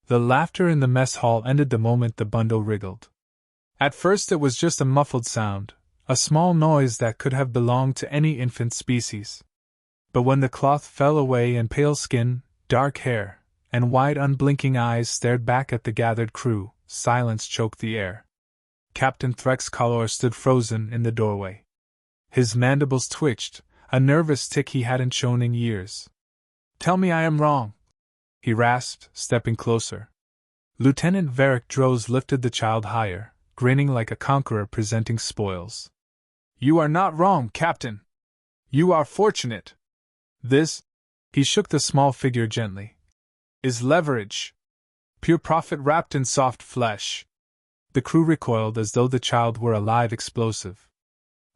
The laughter in the mess hall ended the moment the bundle wriggled. At first it was just a muffled sound, a small noise that could have belonged to any infant species. But when the cloth fell away and pale skin, dark hair, and wide unblinking eyes stared back at the gathered crew, silence choked the air. Captain Threx Collor stood frozen in the doorway. His mandibles twitched, a nervous tic he hadn't shown in years. "Tell me I am wrong," he rasped, stepping closer. Lieutenant Varric Droz lifted the child higher, grinning like a conqueror presenting spoils. "You are not wrong, Captain. You are fortunate. This," he shook the small figure gently, "is leverage. Pure profit wrapped in soft flesh." The crew recoiled as though the child were a live explosive.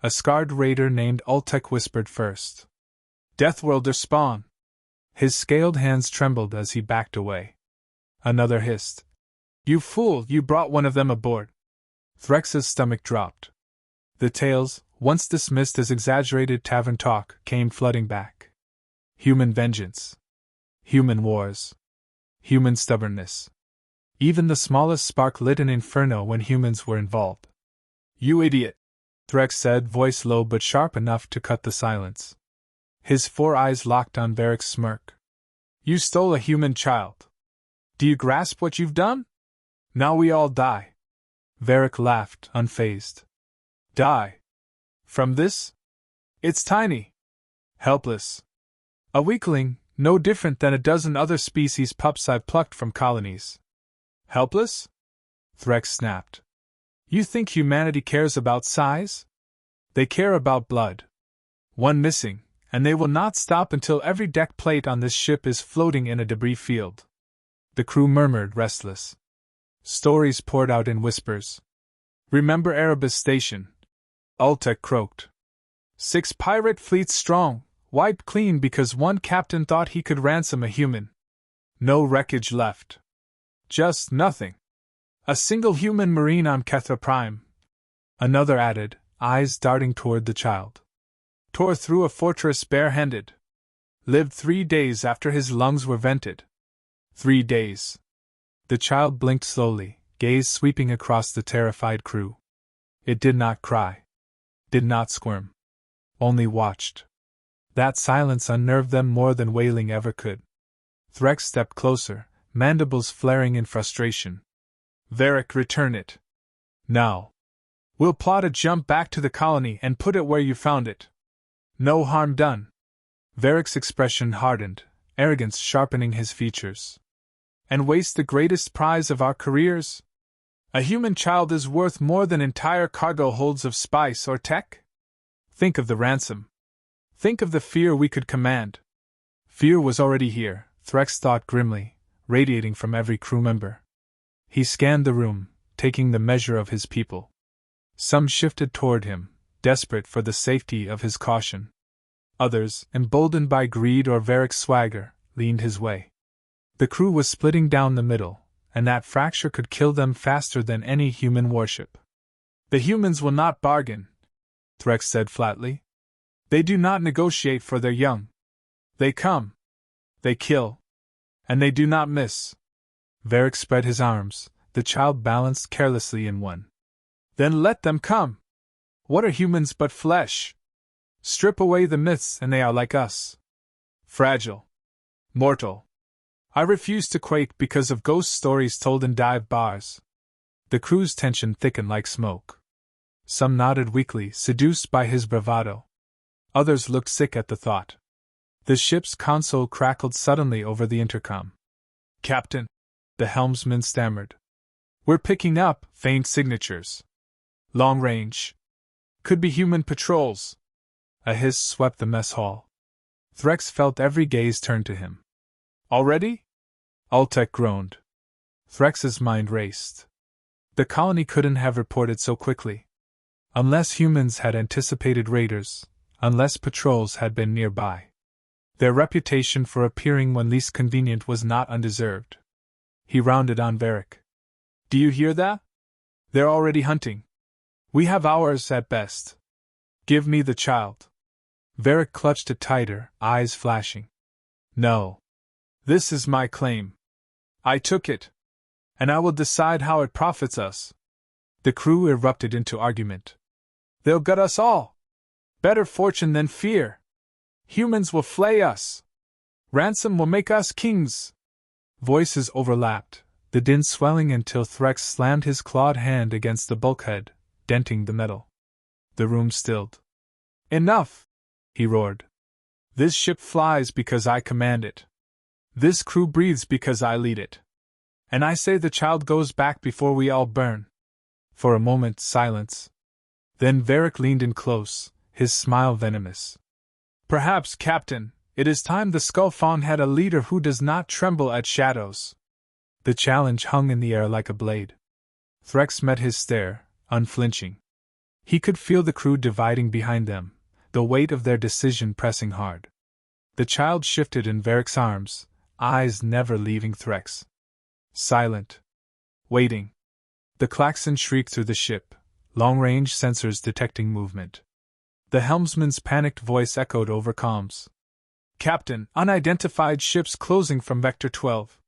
A scarred raider named Ultek whispered first. "Deathworlder spawn!" His scaled hands trembled as he backed away. Another hissed. "You fool, you brought one of them aboard." Threx's stomach dropped. The tales, once dismissed as exaggerated tavern talk, came flooding back. Human vengeance. Human wars. Human stubbornness. Even the smallest spark lit an inferno when humans were involved. "You idiot," Threx said, voice low but sharp enough to cut the silence. His 4 eyes locked on Varric's smirk. "You stole a human child. Do you grasp what you've done? Now we all die." Varric laughed, unfazed. "Die? From this? It's tiny. Helpless. A weakling, no different than a dozen other species pups I've plucked from colonies." "Helpless?" Threx snapped. "You think humanity cares about size? They care about blood. One missing, and they will not stop until every deck plate on this ship is floating in a debris field." The crew murmured, restless. Stories poured out in whispers. "Remember Erebus Station?" Ultek croaked. 6 pirate fleets strong, wiped clean because one captain thought he could ransom a human. No wreckage left. Just nothing. A single human marine on Kethra Prime. Another added, eyes darting toward the child. Tore through a fortress barehanded. Lived 3 days after his lungs were vented. 3 days. The child blinked slowly, gaze sweeping across the terrified crew. It did not cry. Did not squirm. Only watched. That silence unnerved them more than wailing ever could. Threx stepped closer, mandibles flaring in frustration. "Varric, return it. Now. We'll plot a jump back to the colony and put it where you found it. No harm done." Varric's expression hardened, arrogance sharpening his features. "And waste the greatest prize of our careers? A human child is worth more than entire cargo holds of spice or tech? Think of the ransom. Think of the fear we could command." Fear was already here, Threx thought grimly, radiating from every crew member. He scanned the room, taking the measure of his people. Some shifted toward him, desperate for the safety of his caution. Others, emboldened by greed or Varric's swagger, leaned his way. The crew was splitting down the middle, and that fracture could kill them faster than any human warship. "The humans will not bargain," Threx said flatly. "They do not negotiate for their young. They come. They kill. And they do not miss." Varric spread his arms, the child balanced carelessly in one. "Then let them come. What are humans but flesh? Strip away the myths and they are like us. Fragile. Mortal. I refuse to quake because of ghost stories told in dive bars." The crew's tension thickened like smoke. Some nodded weakly, seduced by his bravado. Others looked sick at the thought. The ship's console crackled suddenly over the intercom. "Captain," the helmsman stammered. "We're picking up faint signatures. Long range. Could be human patrols." A hiss swept the mess hall. Threx felt every gaze turn to him. "Already?" Ultek groaned. Threx's mind raced. The colony couldn't have reported so quickly. Unless humans had anticipated raiders, unless patrols had been nearby. Their reputation for appearing when least convenient was not undeserved. He rounded on Varric. "Do you hear that? They're already hunting. We have hours at best. Give me the child." Varric clutched it tighter, eyes flashing. "No. This is my claim. I took it. And I will decide how it profits us. The crew erupted into argument. They'll gut us all. Better fortune than fear. Humans will flay us. Ransom will make us kings. Voices overlapped, the din swelling until Threx slammed his clawed hand against the bulkhead, denting the metal. The room stilled. Enough! He roared. This ship flies because I command it. This crew breathes because I lead it. And I say the child goes back before we all burn. For a moment, silence. Then Varric leaned in close, his smile venomous. Perhaps, Captain, it is time the Skull Fawn had a leader who does not tremble at shadows. The challenge hung in the air like a blade. Threx met his stare, unflinching. He could feel the crew dividing behind them, the weight of their decision pressing hard. The child shifted in Varric's arms, eyes never leaving Threx. Silent. Waiting. The klaxon shrieked through the ship, long-range sensors detecting movement. The helmsman's panicked voice echoed over comms. Captain, unidentified ships closing from Vector 12.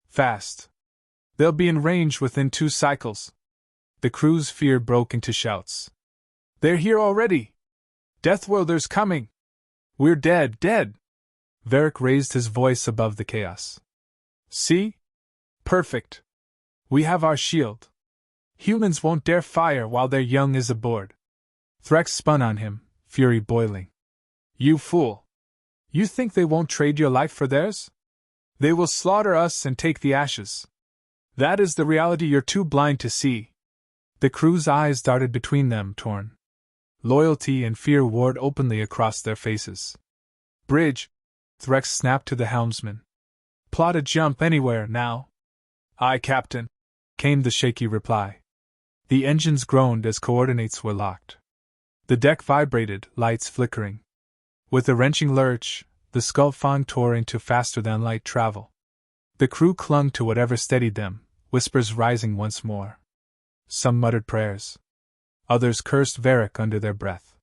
Fast. They'll be in range within 2 cycles. The crew's fear broke into shouts. They're here already! Deathworlders coming! We're dead, dead! Varric raised his voice above the chaos. See? Perfect. We have our shield. Humans won't dare fire while their young is aboard. Threx spun on him, fury boiling. You fool! You think they won't trade your life for theirs? They will slaughter us and take the ashes. That is the reality you're too blind to see. The crew's eyes darted between them, torn. Loyalty and fear warred openly across their faces. Bridge! Threx snapped to the helmsman. Plot a jump anywhere, now. Aye, Captain, came the shaky reply. The engines groaned as coordinates were locked. The deck vibrated, lights flickering. With a wrenching lurch, the Skull Fawn tore into faster-than-light travel. The crew clung to whatever steadied them, whispers rising once more. Some muttered prayers. Others cursed Varric under their breath.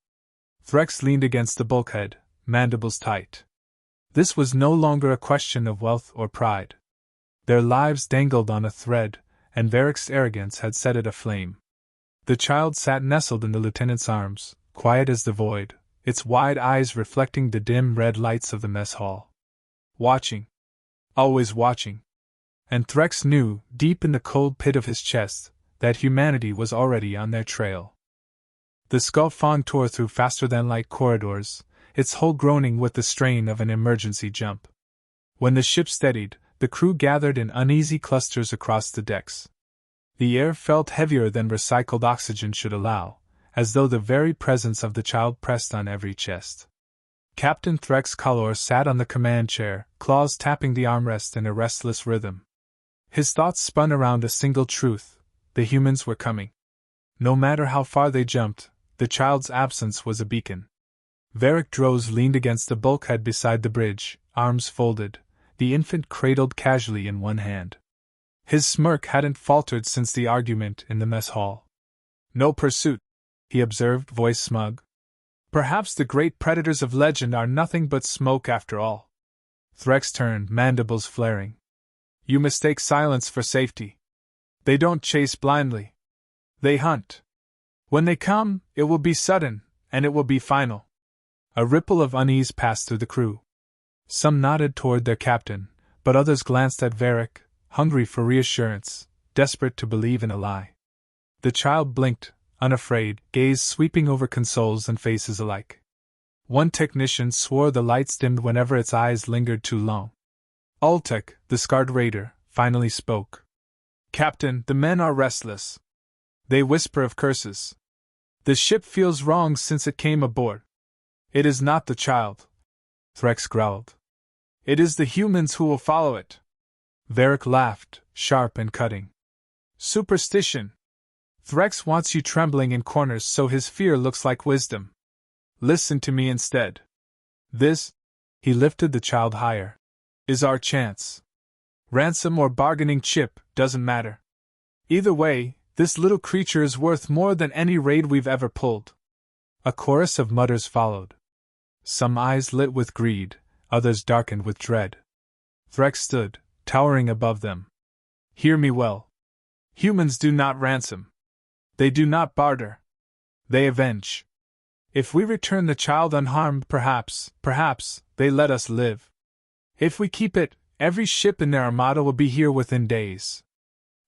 Threx leaned against the bulkhead, mandibles tight. This was no longer a question of wealth or pride. Their lives dangled on a thread, and Varric's arrogance had set it aflame. The child sat nestled in the lieutenant's arms, quiet as the void, its wide eyes reflecting the dim red lights of the mess hall. Watching. Always watching. And Threx knew, deep in the cold pit of his chest, that humanity was already on their trail. The Skull Fawn tore through faster-than-light corridors, its hull groaning with the strain of an emergency jump. When the ship steadied, the crew gathered in uneasy clusters across the decks. The air felt heavier than recycled oxygen should allow, as though the very presence of the child pressed on every chest. Captain Threx Kalor sat on the command chair, claws tapping the armrest in a restless rhythm. His thoughts spun around a single truth: the humans were coming. No matter how far they jumped, the child's absence was a beacon. Varric Droz leaned against the bulkhead beside the bridge, arms folded, the infant cradled casually in one hand. His smirk hadn't faltered since the argument in the mess hall. No pursuit, he observed, voice smug. Perhaps the great predators of legend are nothing but smoke after all. Threx turned, mandibles flaring. You mistake silence for safety. They don't chase blindly. They hunt. When they come, it will be sudden, and it will be final. A ripple of unease passed through the crew. Some nodded toward their captain, but others glanced at Varric, hungry for reassurance, desperate to believe in a lie. The child blinked, unafraid, gaze sweeping over consoles and faces alike. One technician swore the lights dimmed whenever its eyes lingered too long. Ultek, the scarred raider, finally spoke. Captain, the men are restless. They whisper of curses. The ship feels wrong since it came aboard. It is not the child, Threx growled. It is the humans who will follow it. Varric laughed, sharp and cutting. Superstition. Threx wants you trembling in corners so his fear looks like wisdom. Listen to me instead. This, he lifted the child higher, is our chance. Ransom or bargaining chip, doesn't matter. Either way, this little creature is worth more than any raid we've ever pulled. A chorus of mutters followed. Some eyes lit with greed, others darkened with dread. Threx stood, towering above them. Hear me well. Humans do not ransom. They do not barter. They avenge. If we return the child unharmed, perhaps, they let us live. If we keep it, every ship in their armada will be here within days.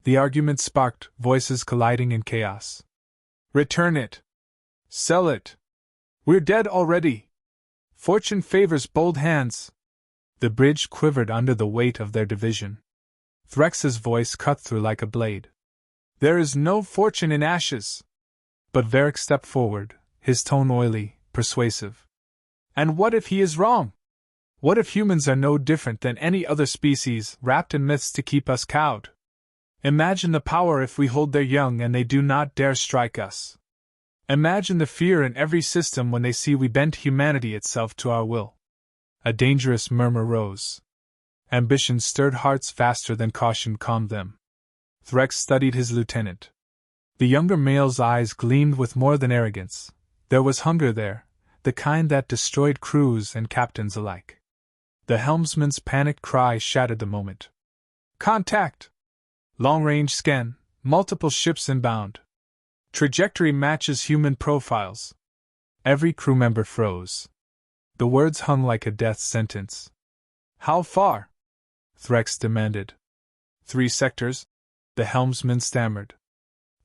The argument sparked, voices colliding in chaos. Return it. Sell it. We're dead already. Fortune favors bold hands. The bridge quivered under the weight of their division. Threx's voice cut through like a blade. There is no fortune in ashes. But Varric stepped forward, his tone oily, persuasive. And what if he is wrong? What if humans are no different than any other species, wrapped in myths to keep us cowed? Imagine the power if we hold their young and they do not dare strike us. Imagine the fear in every system when they see we bend humanity itself to our will. A dangerous murmur rose. Ambition stirred hearts faster than caution calmed them. Threx studied his lieutenant. The younger male's eyes gleamed with more than arrogance. There was hunger there, the kind that destroyed crews and captains alike. The helmsman's panicked cry shattered the moment. Contact! Long-range scan, multiple ships inbound. Trajectory matches human profiles. Every crew member froze. The words hung like a death sentence. How far? Threx demanded. 3 sectors, the helmsman stammered.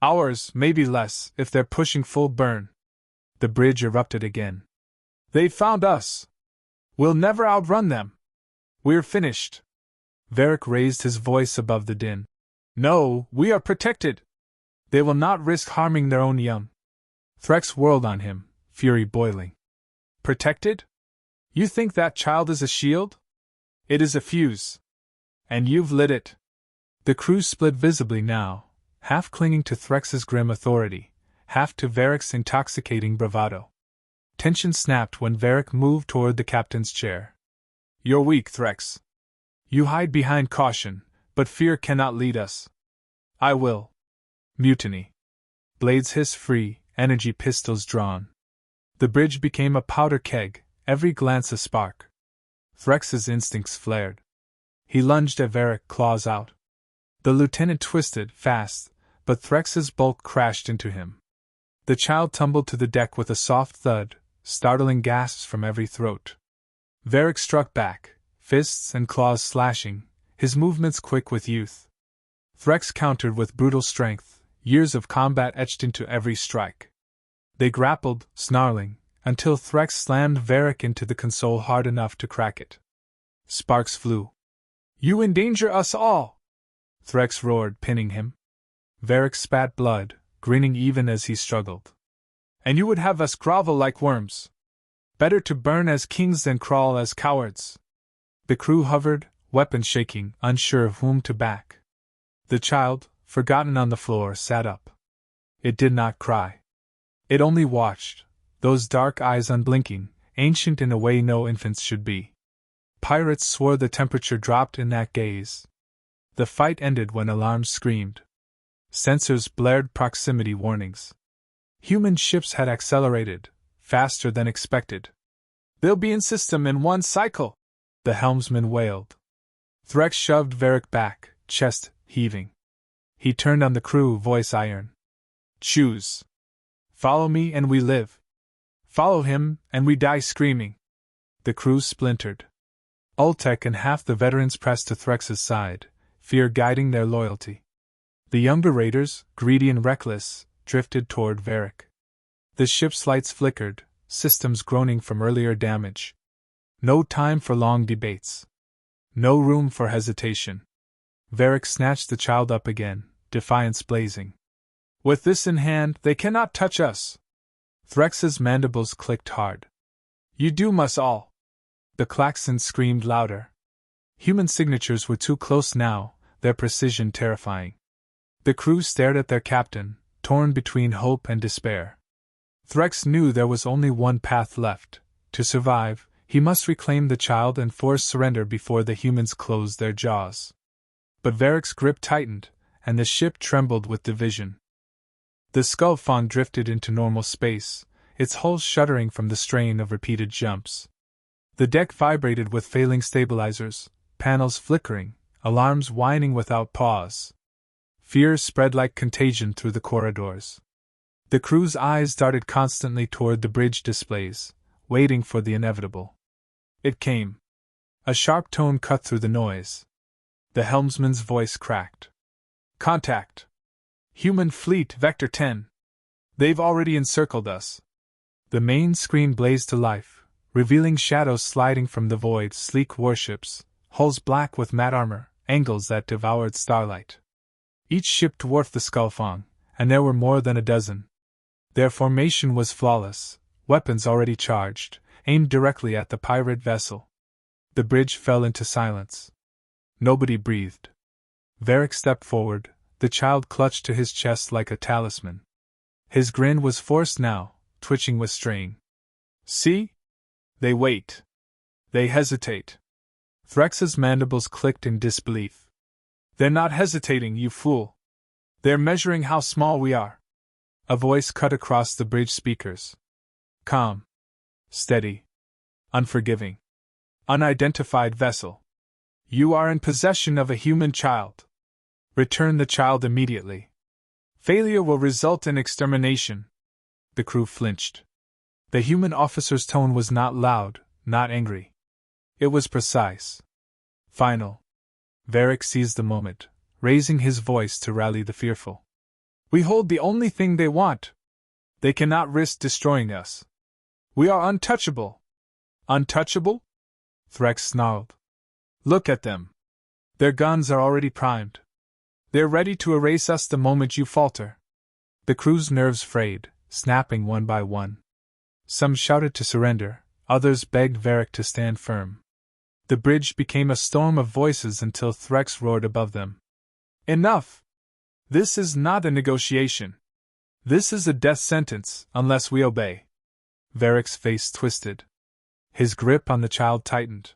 Hours, maybe less, if they're pushing full burn. The bridge erupted again. They found us. We'll never outrun them. We're finished. Varric raised his voice above the din. No, we are protected. They will not risk harming their own young. Threx whirled on him, fury boiling. Protected? You think that child is a shield? It is a fuse. And you've lit it. The crew split visibly now, half clinging to Threx's grim authority, half to Varric's intoxicating bravado. Tension snapped when Varric moved toward the captain's chair. You're weak, Threx. You hide behind caution, but fear cannot lead us. I will. Mutiny. Blades hiss free, energy pistols drawn. The bridge became a powder keg, every glance a spark. Threx's instincts flared. He lunged at Varric, claws out. The lieutenant twisted, fast, but Threx's bulk crashed into him. The child tumbled to the deck with a soft thud, startling gasps from every throat. Varric struck back, fists and claws slashing, his movements quick with youth. Threx countered with brutal strength, years of combat etched into every strike. They grappled, snarling, until Threx slammed Varric into the console hard enough to crack it. Sparks flew. You endanger us all! Threx roared, pinning him. Varric spat blood, grinning even as he struggled. And you would have us grovel like worms. Better to burn as kings than crawl as cowards. The crew hovered, weapons shaking, unsure of whom to back. The child, forgotten on the floor, sat up. It did not cry. It only watched, those dark eyes unblinking, ancient in a way no infants should be. Pirates swore the temperature dropped in that gaze. The fight ended when alarms screamed. Sensors blared proximity warnings. Human ships had accelerated, faster than expected. They'll be in system in 1 cycle, the helmsman wailed. Threx shoved Varric back, chest heaving. He turned on the crew, voice iron. Choose. Follow me and we live. Follow him and we die screaming. The crew splintered. Ultek and half the veterans pressed to Threx's side, fear guiding their loyalty. The younger raiders, greedy and reckless, drifted toward Varric. The ship's lights flickered, systems groaning from earlier damage. No time for long debates. No room for hesitation. Varric snatched the child up again, defiance blazing. With this in hand, they cannot touch us. Threx's mandibles clicked hard. You doom us all. The klaxon screamed louder. Human signatures were too close now, their precision terrifying. The crew stared at their captain, torn between hope and despair. Threx knew there was only one path left. To survive, he must reclaim the child and force surrender before the humans closed their jaws. But Varric's grip tightened, and the ship trembled with division. The Skull Fawn drifted into normal space, its hull shuddering from the strain of repeated jumps. The deck vibrated with failing stabilizers, panels flickering, alarms whining without pause. Fear spread like contagion through the corridors. The crew's eyes darted constantly toward the bridge displays, waiting for the inevitable. It came. A sharp tone cut through the noise. The helmsman's voice cracked. Contact! Human Fleet Vector 10. They've already encircled us. The main screen blazed to life, revealing shadows sliding from the void, sleek warships, hulls black with matte armor, angles that devoured starlight. Each ship dwarfed the Skullfang, and there were more than a dozen. Their formation was flawless, weapons already charged, aimed directly at the pirate vessel. The bridge fell into silence. Nobody breathed. Varric stepped forward, the child clutched to his chest like a talisman. His grin was forced now, twitching with strain. See? They wait. They hesitate. Threx's mandibles clicked in disbelief. They're not hesitating, you fool. They're measuring how small we are. A voice cut across the bridge speakers. Calm. Steady. Unforgiving. Unidentified vessel. You are in possession of a human child. Return the child immediately. Failure will result in extermination. The crew flinched. The human officer's tone was not loud, not angry. It was precise. Final. Varric seized the moment, raising his voice to rally the fearful. We hold the only thing they want. They cannot risk destroying us. We are untouchable. Untouchable? Threx snarled. Look at them. Their guns are already primed. They're ready to erase us the moment you falter. The crew's nerves frayed, snapping one by one. Some shouted to surrender, others begged Varric to stand firm. The bridge became a storm of voices until Threx roared above them. Enough! This is not a negotiation. This is a death sentence, unless we obey. Varric's face twisted. His grip on the child tightened.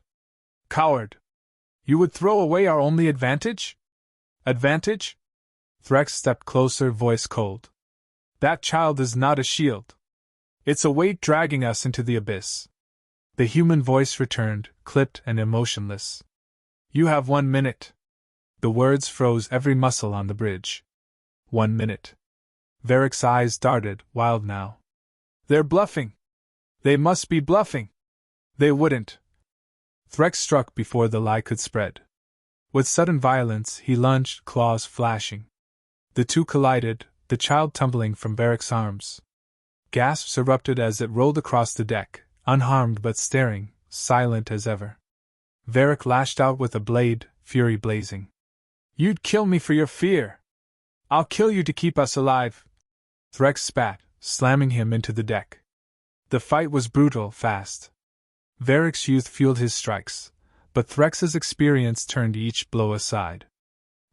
Coward! You would throw away our only advantage? Advantage? Threx stepped closer, voice cold. That child is not a shield. It's a weight dragging us into the abyss. The human voice returned, clipped and emotionless. You have 1 minute. The words froze every muscle on the bridge. 1 minute. Varric's eyes darted, wild now. They're bluffing. They must be bluffing. They wouldn't. Threx struck before the lie could spread. With sudden violence, he lunged, claws flashing. The two collided, the child tumbling from Varric's arms. Gasps erupted as it rolled across the deck, unharmed but staring, silent as ever. Varric lashed out with a blade, fury blazing. You'd kill me for your fear. I'll kill you to keep us alive. Threx spat, slamming him into the deck. The fight was brutal, fast. Varric's youth fueled his strikes, but Threx's experience turned each blow aside.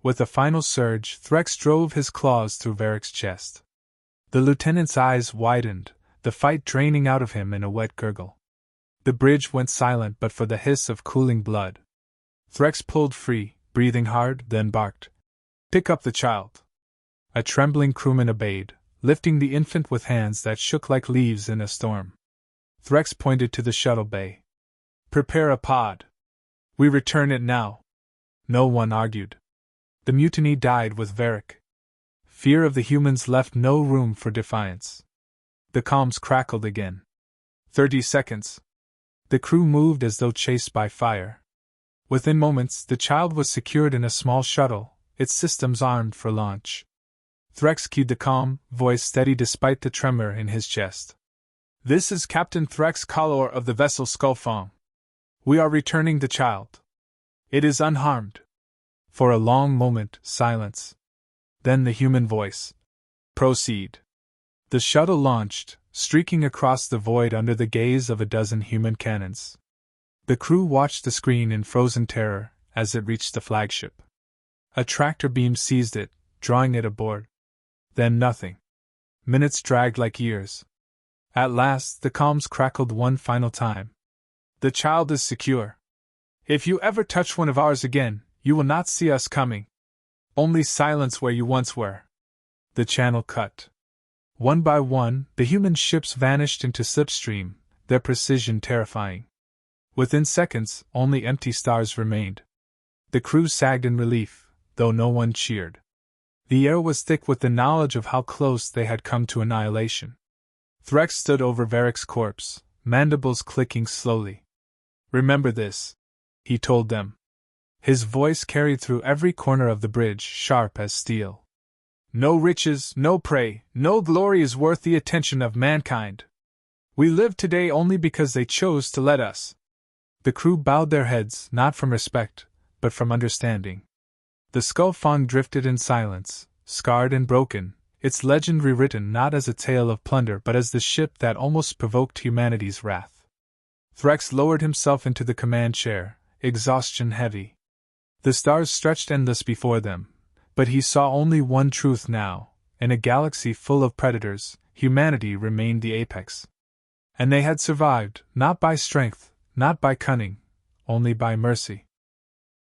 With a final surge, Threx drove his claws through Varric's chest. The lieutenant's eyes widened, the fight draining out of him in a wet gurgle. The bridge went silent but for the hiss of cooling blood. Threx pulled free, breathing hard, then barked. Pick up the child. A trembling crewman obeyed, lifting the infant with hands that shook like leaves in a storm. Threx pointed to the shuttle bay. Prepare a pod. We return it now. No one argued. The mutiny died with Varric. Fear of the humans left no room for defiance. The comms crackled again. 30 seconds. The crew moved as though chased by fire. Within moments, the child was secured in a small shuttle, its systems armed for launch. Threx keyed the comm, voice steady despite the tremor in his chest. This is Captain Threx Kalor of the vessel Skullfang. We are returning the child. It is unharmed. For a long moment, silence. Then the human voice. Proceed. The shuttle launched, streaking across the void under the gaze of a dozen human cannons. The crew watched the screen in frozen terror as it reached the flagship. A tractor beam seized it, drawing it aboard. Then nothing. Minutes dragged like years. At last, the comms crackled one final time. The child is secure. If you ever touch one of ours again, you will not see us coming. Only silence where you once were. The channel cut. One by one, the human ships vanished into slipstream, their precision terrifying. Within seconds, only empty stars remained. The crew sagged in relief, though no one cheered. The air was thick with the knowledge of how close they had come to annihilation. Threx stood over Varric's corpse, mandibles clicking slowly. "Remember this," he told them. His voice carried through every corner of the bridge, sharp as steel. "No riches, no prey, no glory is worth the attention of mankind. We live today only because they chose to let us." The crew bowed their heads, not from respect, but from understanding. The Skull Fawn drifted in silence, scarred and broken, its legend rewritten not as a tale of plunder but as the ship that almost provoked humanity's wrath. Threx lowered himself into the command chair, exhaustion heavy. The stars stretched endless before them, but he saw only one truth now: in a galaxy full of predators, humanity remained the apex. And they had survived, not by strength, not by cunning, only by mercy.